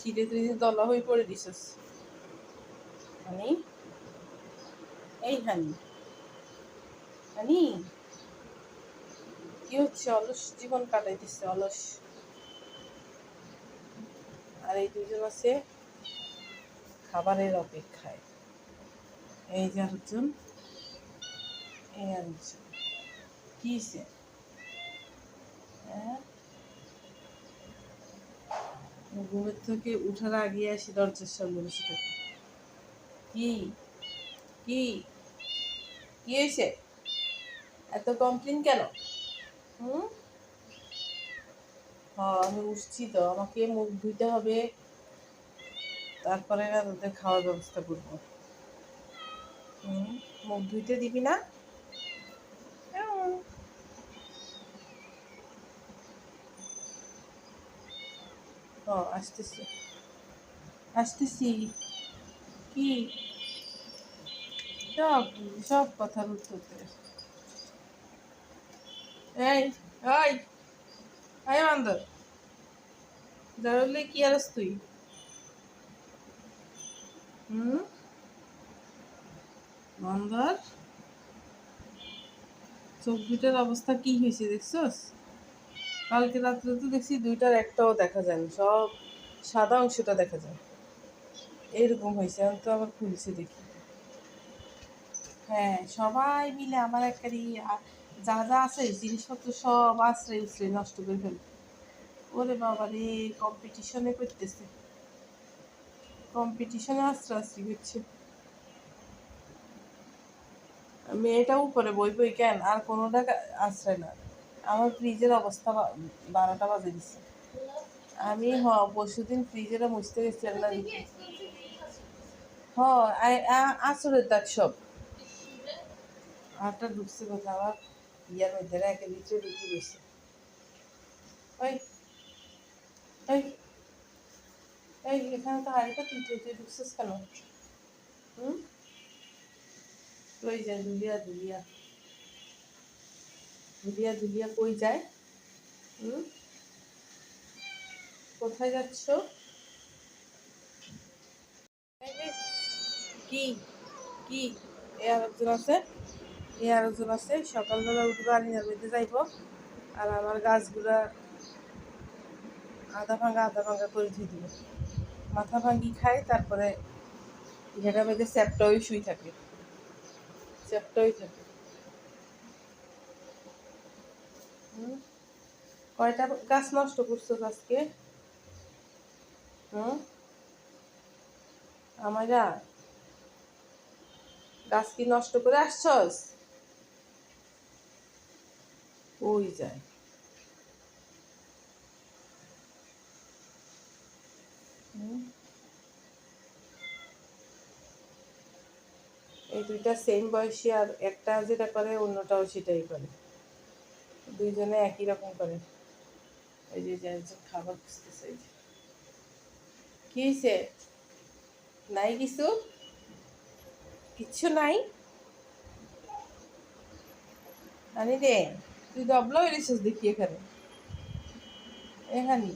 চিড়ে তুই দলা হয়ে পড়ে দিছিস হানি। এই হানি, হানি কি হচ্ছে? অলস জীবন কাটাইতেছে, অলস। আর এই দুজন আছে খাবারের অপেক্ষায়। এই যে আরেকজন, এই আরেকজন। কি হয়েছে? হ্যাঁ, ঘুমের থেকে উঠার আগে আসি দরজার সামনে বসে থাকি। কি কি কি হয়েছে? এত কমপ্লেন কেন? হুম, হ্যাঁ আমি উঠছি তো, আমাকে মুখ ধুইতে হবে, তারপরে না তোদের খাওয়ার ব্যবস্থা করবো। হুম, মুখ ধুইতে দিবি না? হ্যাঁ আসতেছি, আসতেছি। কি সব সব কথার উত্তর দে। এই ওই এই বান্দর, দাঁড়ালে কি আরস তুই? হুম, বান্দর, চোখ দুটার অবস্থা কি হয়েছে দেখছস? কালকে রাত্রে তো দেখছি দুইটার একটাও দেখা যায় না, সব সাদা অংশটা দেখা যায়। এরকম হয়েছে, আমি তো আবার খুলছে দেখি। হ্যাঁ সবাই মিলে আমার একবারই যা যা আছে জিনিসপত্র সব আশ্রয় উশ্রয় নষ্ট করে ফেলবে। ওরে বাবা রে, কম্পিটিশনে করতেছে, কম্পিটিশনে আস্তে আস্তে হচ্ছে। মেয়েটা উপরে বই বই কেন আর কোনোটা আশ্রয় না। আমার ফ্রিজের অবস্থা 12টা বাজে দিচ্ছে। আমি পরশুদিন ফ্রিজেরা মুছতে গেছিলাম না, আসরের দাগ সব। আরটা ঢুকছে কোথাও আবার ইয়ার মধ্যে একের ভিতরে ঢুকে গেছে। ওই ওই এই এখানে তো হাড়িটা তুই তুই ঢুকছিস কেন? হুম, কই যায় দুলিয়া দুলিয়া, দুলিয়া দুলিয়া কই যায়? হুম, কোথায় যাচ্ছ? এই যে, কি কি এ আরেকজন আছে, এ আরেকজন আছে, সকালবেলা উঠবো আলিনার মধ্যে যাইব, আর আমার গাছগুলা আধা ভাঙা করে ধুই দিব। মাথা ভাঙি খাই, তারপরে ঘেরা মধ্যে চ্যাপটাই শুই থাকে, চ্যাপটাই থাকে। হুম, কয়টা গাছ নষ্ট করছো আজকে? হুম, আমরা গাছ কি নষ্ট করে আসছস? ওই যায়। হুম, এই দুইটা সেম বয়সী, আর একটা যেটা করে অন্যটাও সেটাই করে, দুইজনে একই রকম করে। ওই যে একজন খাবার খুঁজতেছে, এই যে। কি হয়েছে? নাই কিছু, কিচ্ছু নাই। আনি রে, তুই দবলা হয়ে গেছিস দেখি এখানে, এখানে